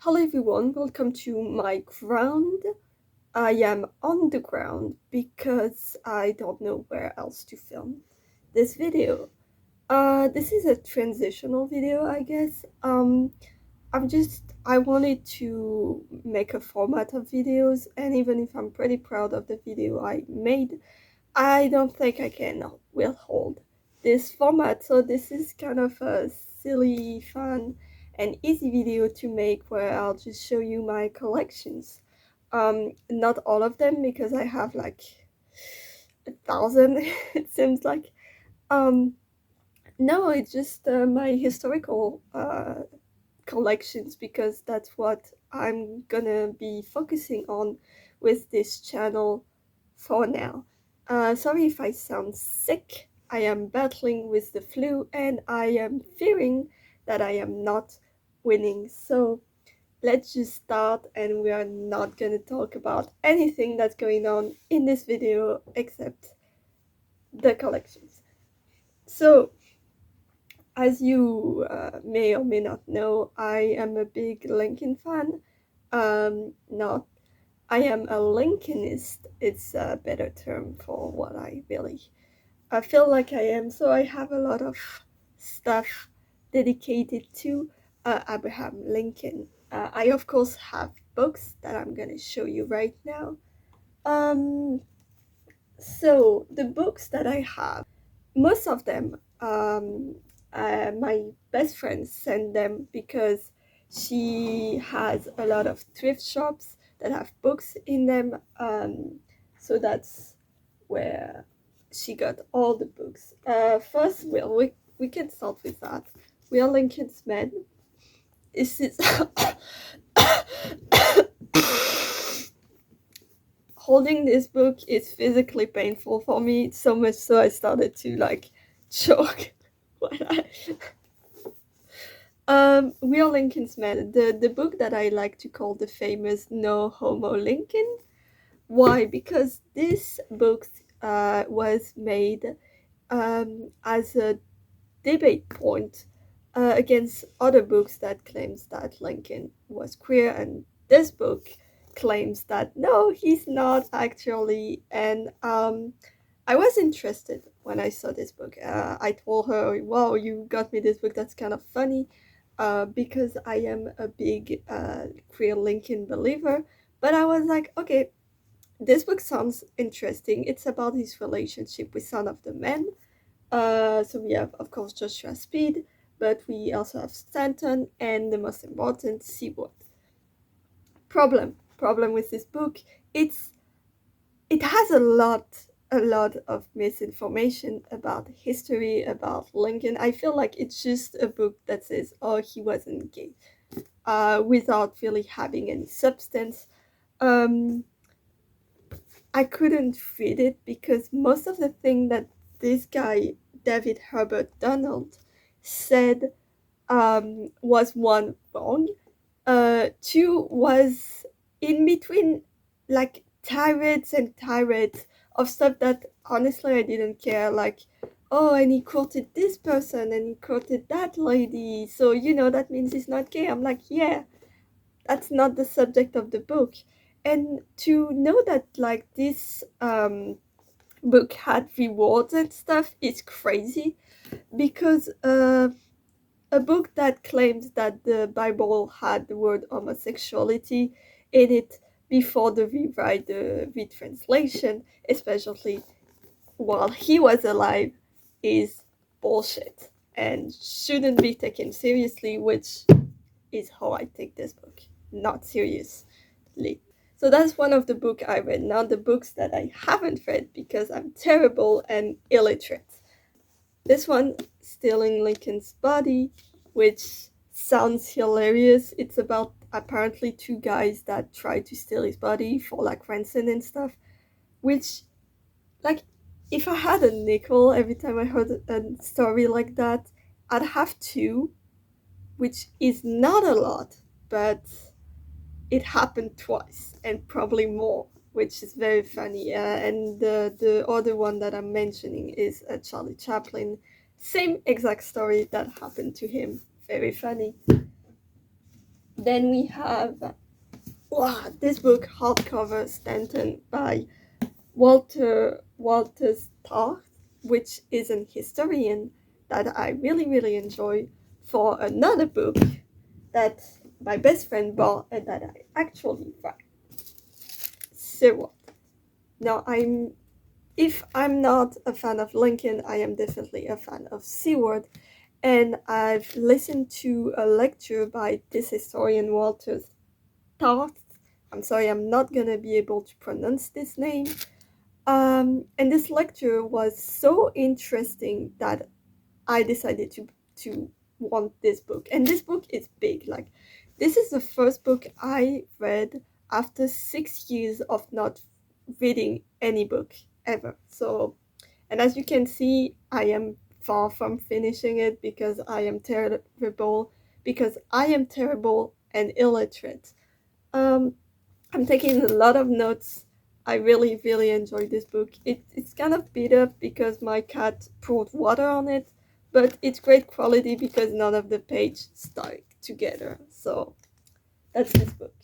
Hello everyone, welcome to my ground. I am on the ground because I don't know where else to film this video. This is a transitional video, I guess. I wanted to make a format of videos, and even if I'm pretty proud of the video I made, I don't think I can withhold this format. So this is kind of a silly, fun, and easy video to make where I'll just show you my collections. Not all of them because I have like 1,000. It seems like. Um, no, it's just my historical collections because that's what I'm gonna be focusing on with this channel for now. Sorry if I sound sick. I am battling with the flu and I am fearing that I am not winning. So let's just start, and we are not gonna talk about anything that's going on in this video except the collections. So as you may or may not know, I am a big Lincoln fan. Not I am a Lincolnist. It's a better term for what I feel like I am. So I have a lot of stuff dedicated to Abraham Lincoln. I of course have books that I'm gonna show you right now. Um, so the books that I have, most of them, my best friend sent them because she has a lot of thrift shops that have books in them. So that's where she got all the books. First, we can start with that. We are Lincoln's Men. This is holding this book is physically painful for me, so much so I started to like choke when We Are Lincoln's Men, the book that I like to call the famous No Homo Lincoln. Why? Because this book was made as a debate point against other books that claims that Lincoln was queer, and this book claims that no, he's not actually. And I was interested when I saw this book. I told her, "Wow, you got me this book. That's kind of funny." Because I am a big queer Lincoln believer, but I was like, okay, this book sounds interesting. It's about his relationship with some of the men. So we have, of course, Joshua Speed, but we also have Stanton, and the most important, Seward. Problem with this book, it has a lot of misinformation about history, about Lincoln. I feel like it's just a book that says, oh, he wasn't gay, without really having any substance. Um, I couldn't read it because most of the thing that this guy, David Herbert Donald, said was one, wrong, two was in between, like tirades and tirades of stuff that honestly I didn't care, like, oh, and he quoted this person and he quoted that lady, so that means he's not gay. I'm like, yeah, that's not the subject of the book. And to know that like this book had rewards and stuff is crazy, because a book that claims that the Bible had the word homosexuality in it before the rewrite, the retranslation, especially while he was alive, is bullshit and shouldn't be taken seriously, which is how I take this book, not seriously. So that's one of the books I read. Now the books that I haven't read because I'm terrible and illiterate. This one, Stealing Lincoln's Body, which sounds hilarious. It's about apparently two guys that try to steal his body for like ransom and stuff, which, like, if I had a nickel every time I heard a story like that, I'd have two, which is not a lot, but it happened twice and probably more, which is very funny. And the other one that I'm mentioning is Charlie Chaplin. Same exact story that happened to him. Very funny. Then we have this book, Hardcover Stanton by Walter Starr, which is an historian that I really, really enjoy, for another book that my best friend bought and that I actually read. So now if I'm not a fan of Lincoln, I am definitely a fan of Seward, and I've listened to a lecture by this historian Walter Tarth. I'm sorry, I'm not gonna be able to pronounce this name. And this lecture was so interesting that I decided to want this book. And this book is big. Like, this is the first book I read after 6 years of not reading any book ever. So, and as you can see, I am far from finishing it because I am terrible and illiterate. Um, I'm taking a lot of notes. I really, really enjoyed this book. It's kind of beat up because my cat poured water on it, but it's great quality because none of the pages stuck together. So that's this book.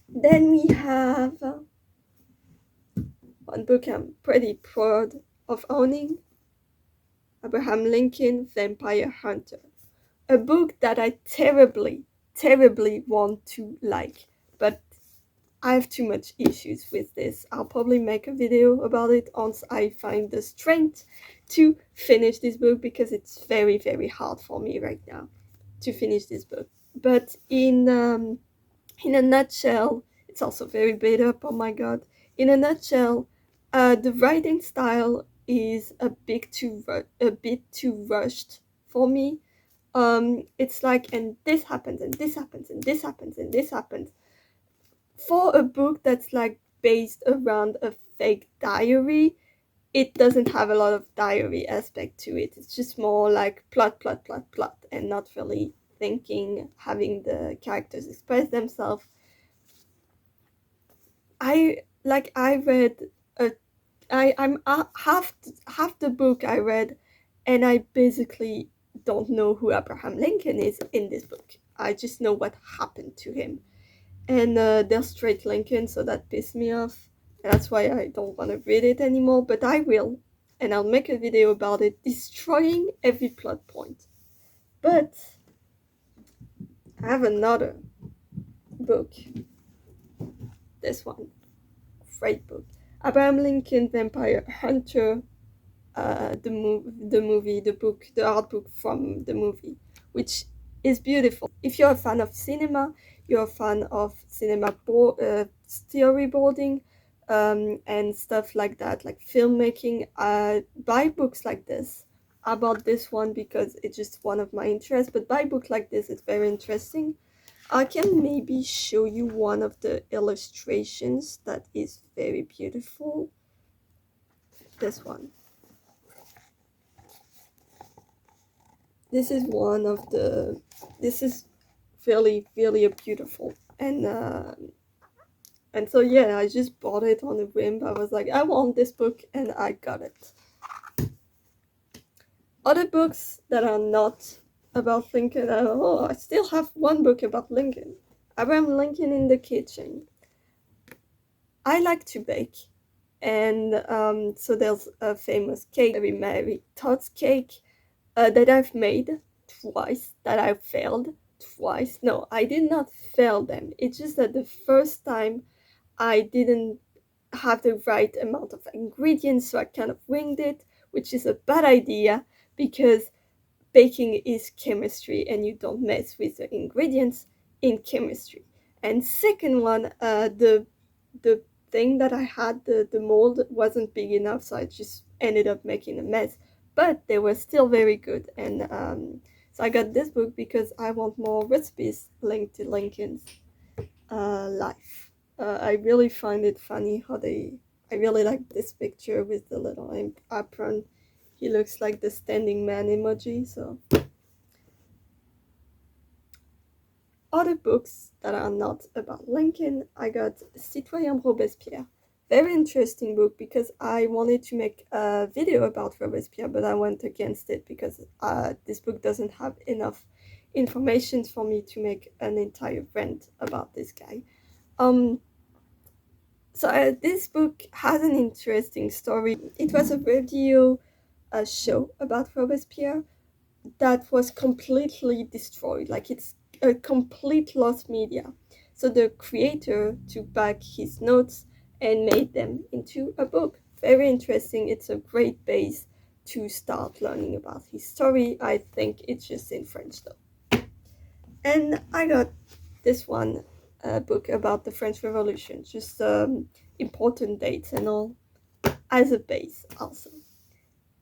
Then we have one book I'm pretty proud of owning, Abraham Lincoln, Vampire Hunter. A book that I terribly, terribly want to like, but I have too much issues with this. I'll probably make a video about it once I find the strength to finish this book because it's very, very hard for me right now to finish this book. But in a nutshell, it's also very beat up. Oh my god! In a nutshell, the writing style is a bit too rushed for me. It's like, and this happens, and this happens, and this happens, and this happens, for a book that's like based around a fake diary. It doesn't have a lot of diary aspect to it. It's just more like plot, plot, plot, plot, and not really thinking, having the characters express themselves. I read a I'm half the book I read, and I basically don't know who Abraham Lincoln is in this book. I just know what happened to him, and they're straight Lincoln, so that pissed me off. That's why I don't want to read it anymore, but I will, and I'll make a video about it, destroying every plot point. But I have another book, this one, great book, Abraham Lincoln, Vampire Hunter, the movie, the book, the art book from the movie, which is beautiful. If you're a fan of cinema, you're a fan of storyboarding, and stuff like that, like filmmaking, buy books like this. I bought this one because it's just one of my interests, but buy book like this, it's very interesting. I can maybe show you one of the illustrations that is very beautiful. This one. This is one of the. This is really, really beautiful, and so yeah, I just bought it on a whim. I was like, I want this book, and I got it. Other books that are not about Lincoln. I still have one book about Lincoln. Abraham Lincoln in the Kitchen. I like to bake, and so there's a famous cake, Mary Todd's cake, that I've made twice, that I failed twice. No, I did not fail them. It's just that the first time I didn't have the right amount of ingredients, so I kind of winged it, which is a bad idea because baking is chemistry and you don't mess with the ingredients in chemistry. And second one, the thing that I had, the mold wasn't big enough, so I just ended up making a mess. But they were still very good, and so I got this book because I want more recipes linked to Lincoln's life. I really find it funny how they. I really like this picture with the little apron. He looks like the standing man emoji. So other books that are not about Lincoln, I got Citoyen Robespierre. Very interesting book because I wanted to make a video about Robespierre, but I went against it because this book doesn't have enough information for me to make an entire rant about this guy. Um, this book has an interesting story. It was a radio show about Robespierre that was completely destroyed. Like it's a complete lost media. So the creator took back his notes and made them into a book. Very interesting. It's a great base to start learning about his story. I think it's just in French though. And I got this one book about the French Revolution, just important dates and all as a base also.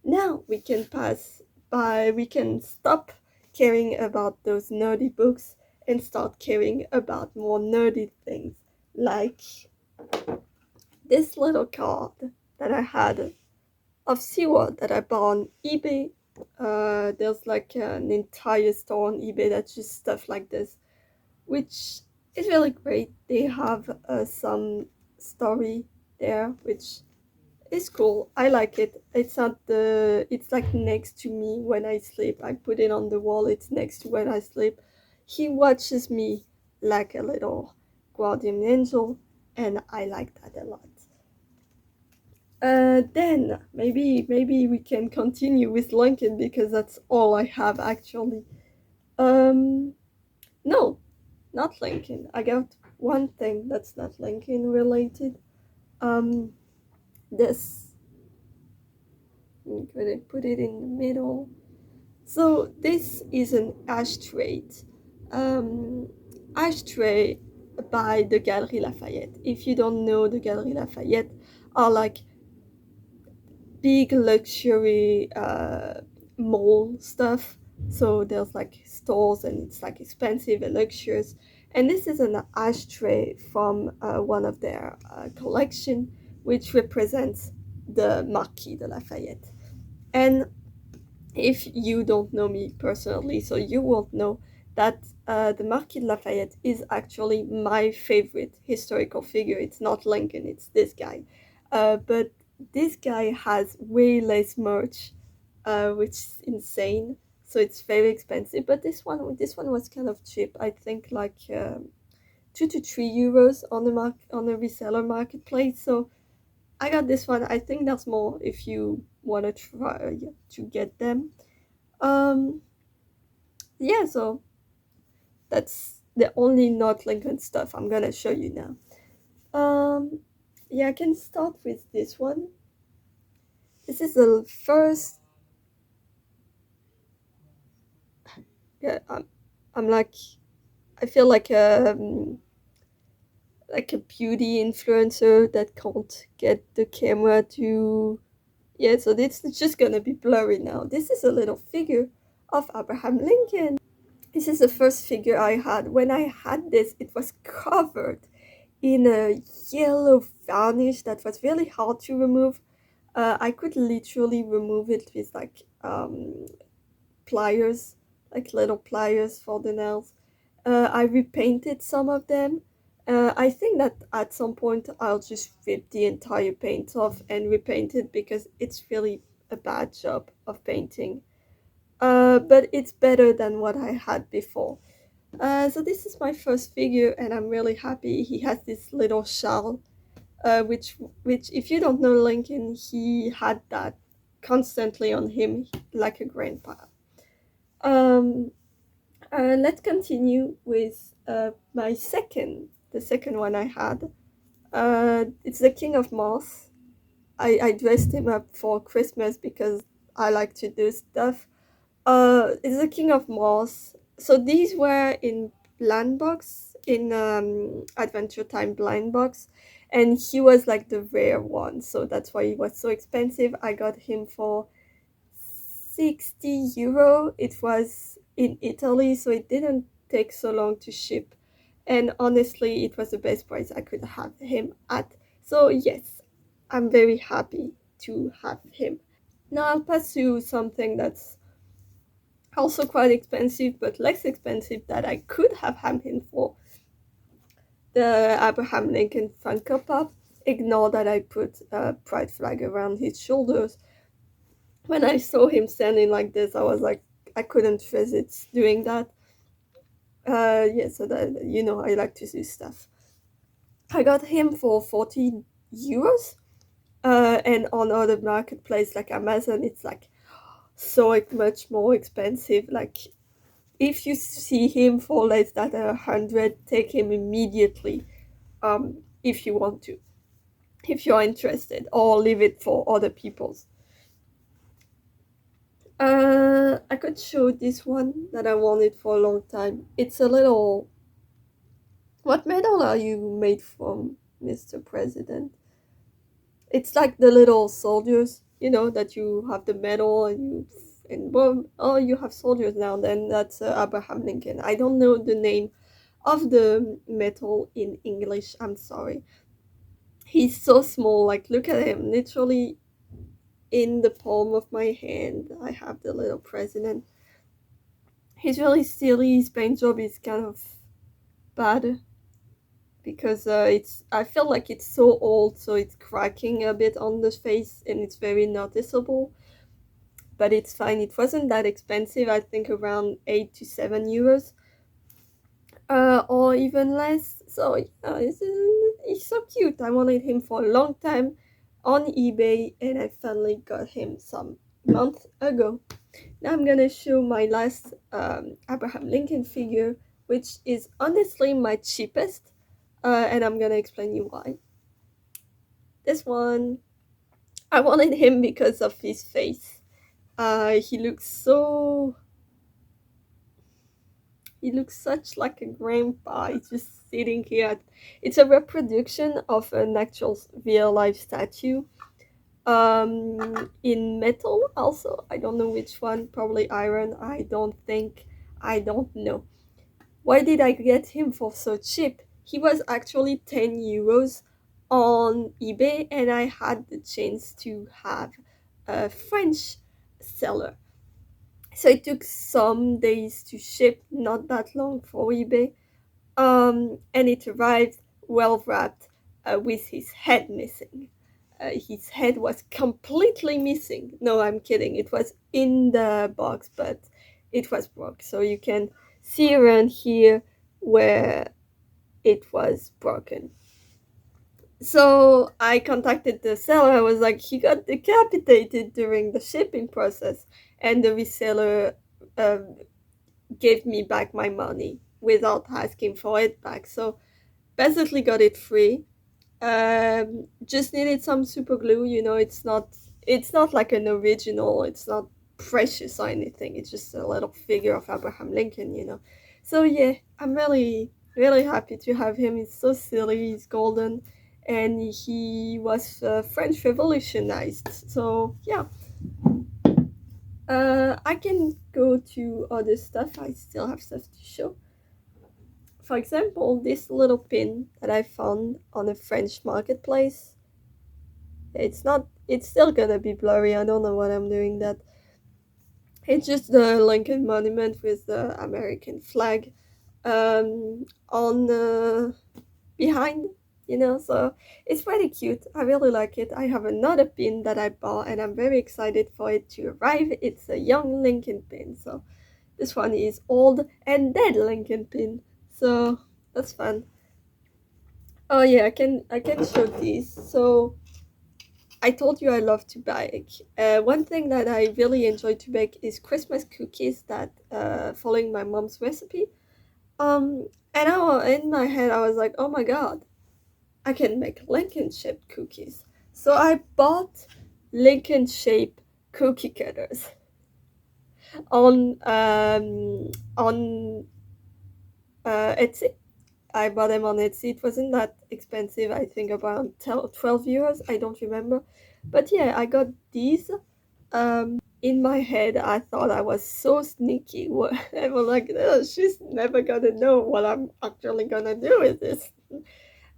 Now we can stop caring about those nerdy books and start caring about more nerdy things, like this little card that I had of SeaWorld that I bought on eBay. There's like an entire store on eBay that's just stuff like this, which is really great. They have some story there, which it's cool. I like it. It's not the. It's like next to me when I sleep. I put it on the wall. It's next to when I sleep. He watches me like a little guardian angel, and I like that a lot. Then maybe we can continue with Lincoln because that's all I have actually. Um, no, not Lincoln. I got one thing that's not Lincoln related. Um, this. I'm gonna put it in the middle. So this is an ashtray, um, ashtray by the Galerie Lafayette. If you don't know, the Galerie Lafayette are like big luxury mall stuff. So there's like stores and it's like expensive and luxurious. And this is an ashtray from one of their collection, which represents the Marquis de Lafayette. And if you don't know me personally, so you won't know that the Marquis de Lafayette is actually my favorite historical figure. It's not Lincoln, it's this guy. But this guy has way less merch, which is insane. So it's very expensive. But this one was kind of cheap. I think like 2 to 3 euros on on the reseller marketplace. So I got this one. I think there's more if you want to try to get them. Um, yeah, so that's the only not Lincoln stuff I'm gonna show you now. Yeah, I can start with this one. This is the first. Yeah, I'm like, I feel like a beauty influencer that can't get the camera to. Yeah, so this is just gonna be blurry now. This is a little figure of Abraham Lincoln. This is the first figure I had. When I had this, it was covered in a yellow varnish that was really hard to remove. I could literally remove it with like pliers, like little pliers for the nails. I repainted some of them. I think that at some point I'll just rip the entire paint off and repaint it because it's really a bad job of painting. But it's better than what I had before. So this is my first figure, and I'm really happy. He has this little shell, which if you don't know Lincoln, he had that constantly on him, like a grandpa. Um, let's continue with the second one I had. It's the King of Mars. I dressed him up for Christmas because I like to do stuff. It's the King of Mars. So these were in blind box, in Adventure Time blind box, and he was like the rare one. So that's why he was so expensive. I got him for 60 euro. It was in Italy, so it didn't take so long to ship. And honestly, it was the best price I could have him at. So yes, I'm very happy to have him. Now I'll pass to something that's also quite expensive, but less expensive that I could have had him for. The Abraham Lincoln Funko Pop. Ignore that I put a pride flag around his shoulders. When I saw him standing like this, I was like, I couldn't resist doing that. Yeah, so that I like to do stuff. I got him for 40 euros. And on other marketplace like Amazon, it's like so much more expensive. Like if you see him for less than 100, take him immediately. If you want to, if you're interested, or leave it for other people's. I could show this one that I wanted for a long time. It's a little. What medal are you made from, Mr. President? It's like the little soldiers, that you have the medal and well, oh, you have soldiers now. Then that's Abraham Lincoln. I don't know the name of the medal in English. I'm sorry. He's so small. Like look at him, literally in the palm of my hand. I have the little president. He's really silly. His paint job is kind of bad because it's. I feel like it's so old, so it's cracking a bit on the face, and it's very noticeable. But it's fine. It wasn't that expensive. I think around 8 to 7 euros, or even less. So yeah, he's so cute. I wanted him for a long time on eBay, and I finally got him some month ago. Now I'm gonna show my last Abraham Lincoln figure, which is honestly my cheapest, and I'm gonna explain you why. This one, I wanted him because of his face. He looks so. He looks such like a grandpa. He's just sitting here. It's a reproduction of an actual real life statue. In metal also. I don't know which one. Probably iron. I don't think. I don't know. Why did I get him for so cheap? He was actually 10 euros on eBay, and I had the chance to have a French seller. So it took some days to ship, not that long for eBay. And it arrived well wrapped, with his head missing. His head was completely missing. No, I'm kidding. It was in the box, but it was broke. So you can see around here where it was broken. So I contacted the seller. I was like, he got decapitated during the shipping process, and the reseller um, gave me back my money without asking for it back. So basically got it free. Just needed some super glue. It's not like an original. It's not precious or anything. It's just a little figure of Abraham Lincoln. So yeah, I'm really really happy to have him. He's so silly. He's golden, and he was French revolutionized. So yeah, I can go to other stuff. I still have stuff to show. For example, this little pin that I found on a French marketplace. It's still gonna be blurry. I don't know what I'm doing that. It's just the Lincoln Monument with the American flag on behind, so it's pretty cute. I really like it. I have another pin that I bought, and I'm very excited for it to arrive. It's a young Lincoln pin, so this one is old and dead Lincoln pin, so that's fun. Oh yeah, I can show these. So I told you I love to bake. One thing that I really enjoy to bake is Christmas cookies that following my mom's recipe. And in my head I was like, oh my god, I can make Lincoln shaped cookies. So I bought Lincoln shaped cookie cutters on Etsy. I bought them on Etsy. It wasn't that expensive. I think around 12 euros. I don't remember. But yeah, I got these. In my head, I thought I was so sneaky. I was like, "Oh, she's never gonna know what I'm actually gonna do with this."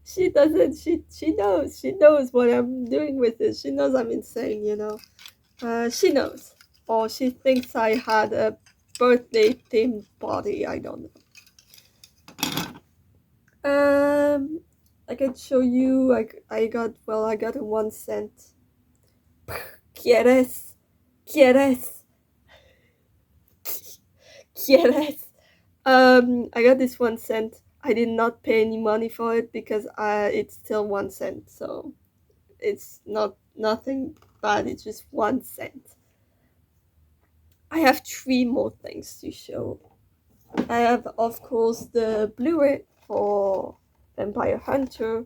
She doesn't. She knows. She knows what I'm doing with it. She knows I'm insane. She knows, or she thinks I had a birthday themed party. I don't know. Um, I can show you. I got a 1 cent. ¿Quieres? ¿Quieres? ¿Quieres? I got this 1 cent. I did not pay any money for it because it's still 1 cent, so it's not nothing bad. It's just 1 cent. I have three more things to show. I have, of course, the Blu-ray for Vampire Hunter,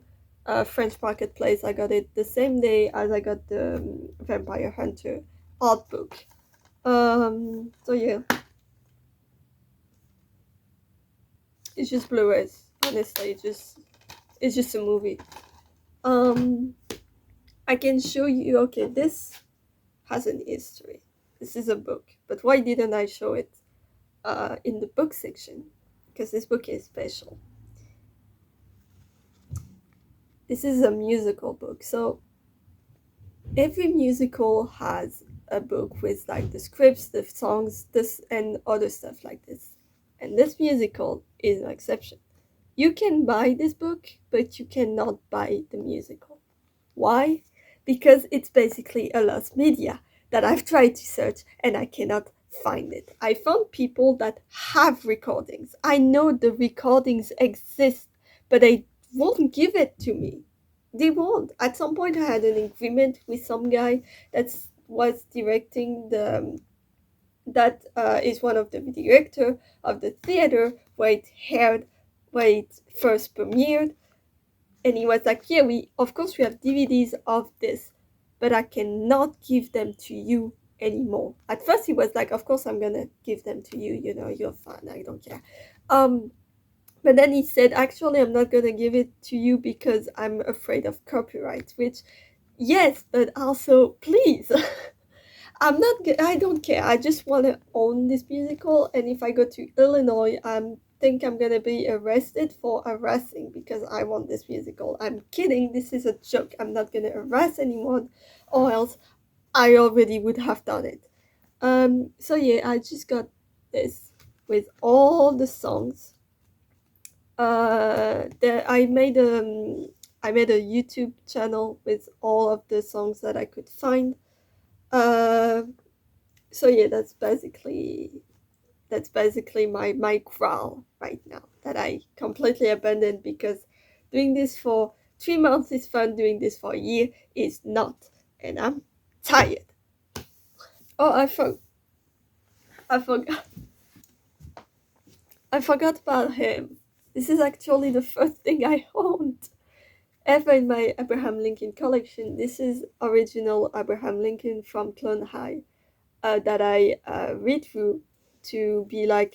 French Marketplace. I got it the same day as I got the Vampire Hunter art book. So yeah, it's just Blu-rays. Honestly, it's just a movie. Um, I can show you. Okay, this has an history. This is a book, but why didn't I show it in the book section? Because this book is special. This is a musical book, so every musical has a book with like the scripts, the songs, this and other stuff like this. And this musical is an exception. You can buy this book, but you cannot buy the musical. Why? Because it's basically a lost media that I've tried to search and I cannot find it. I found people that have recordings. I know the recordings exist, but they won't give it to me. They won't. At some point, I had an agreement with some guy that was directing the that is one of the director of the theater where it aired, where it first premiered, and he was like, yeah, we of course we have DVDs of this, but I cannot give them to you anymore. At first he was like, of course I'm gonna give them to you, you know, you're fine, I don't care. But then he said, actually I'm not gonna give it to you because I'm afraid of copyright, which yes, but also please. I don't care. I just want to own this musical, and if I go to Illinois, think I'm gonna be arrested for harassing because I want this musical. I'm kidding. This is a joke. I'm not gonna harass anyone, or else I already would have done it. So yeah, I just got this with all the songs. There I made a YouTube channel with all of the songs that I could find. Uh, so yeah, that's basically my growl right now that I completely abandoned because doing this for 3 months is fun, doing this for a year is not, and I'm tired. Oh, I forgot I forgot about him. This is actually the first thing I owned ever in my Abraham Lincoln collection. This is original Abraham Lincoln from Clone High. That I read through to be like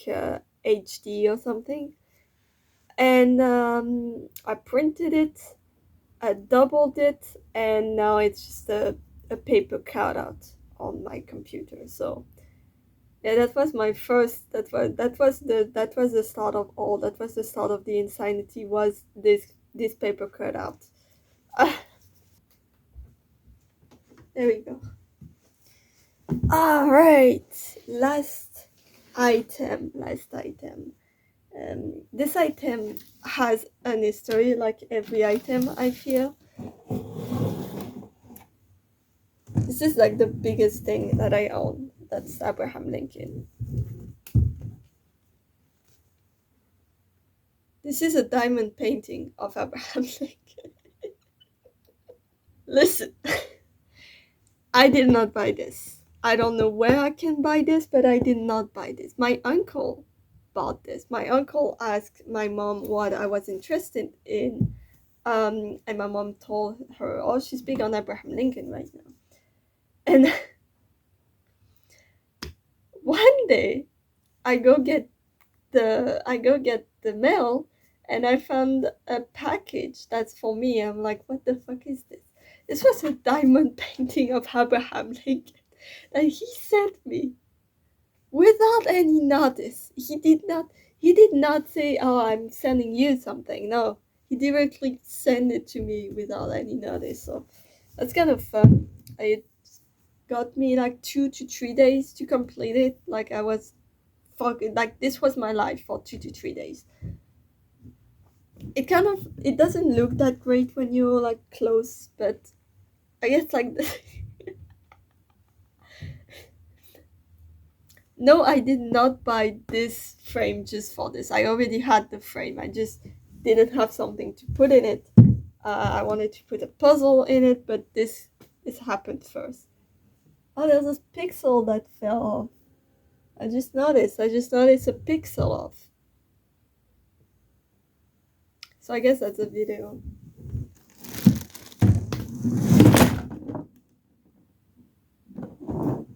HD or something. And I printed it, I doubled it, and now it's just a paper cutout on my computer. So yeah, that was my first. That was the start of all. That was the start of the insanity. Was this paper cutout? There we go. All right, last item. This item has an history, like every item, I feel. This is like the biggest thing that I own. That's Abraham Lincoln. This is a diamond painting of Abraham Lincoln. Listen, I did not buy this. I don't know where I can buy this, but I did not buy this. My uncle bought this. My uncle asked my mom what I was interested in. And my mom told her, oh, she's big on Abraham Lincoln right now. And one day I go get the mail, and I found a package that's for me. I'm like, what the fuck is this? This was a diamond painting of Abraham Lincoln that he sent me without any notice. He did not say, oh, I'm sending you something. No, he directly sent it to me without any notice. So that's kind of fun. It got me like 2 to 3 days to complete it. Like I was fucking like this was my life for 2 to 3 days. It doesn't look that great when you're like close, but I guess like No, I did not buy this frame just for this. I already had the frame. I just didn't have something to put in it. I wanted to put a puzzle in it, but this happened first. Oh, there's a pixel that fell off. I just noticed. I just noticed a pixel off. So I guess that's a video.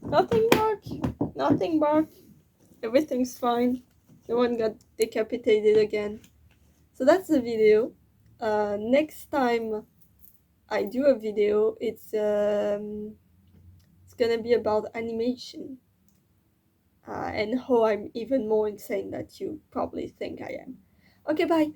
Nothing, Mark. Nothing, Mark. Everything's fine. No one got decapitated again. So that's the video. Next time I do a video, it's gonna be about animation, and how I'm even more insane than you probably think I am. Okay, bye.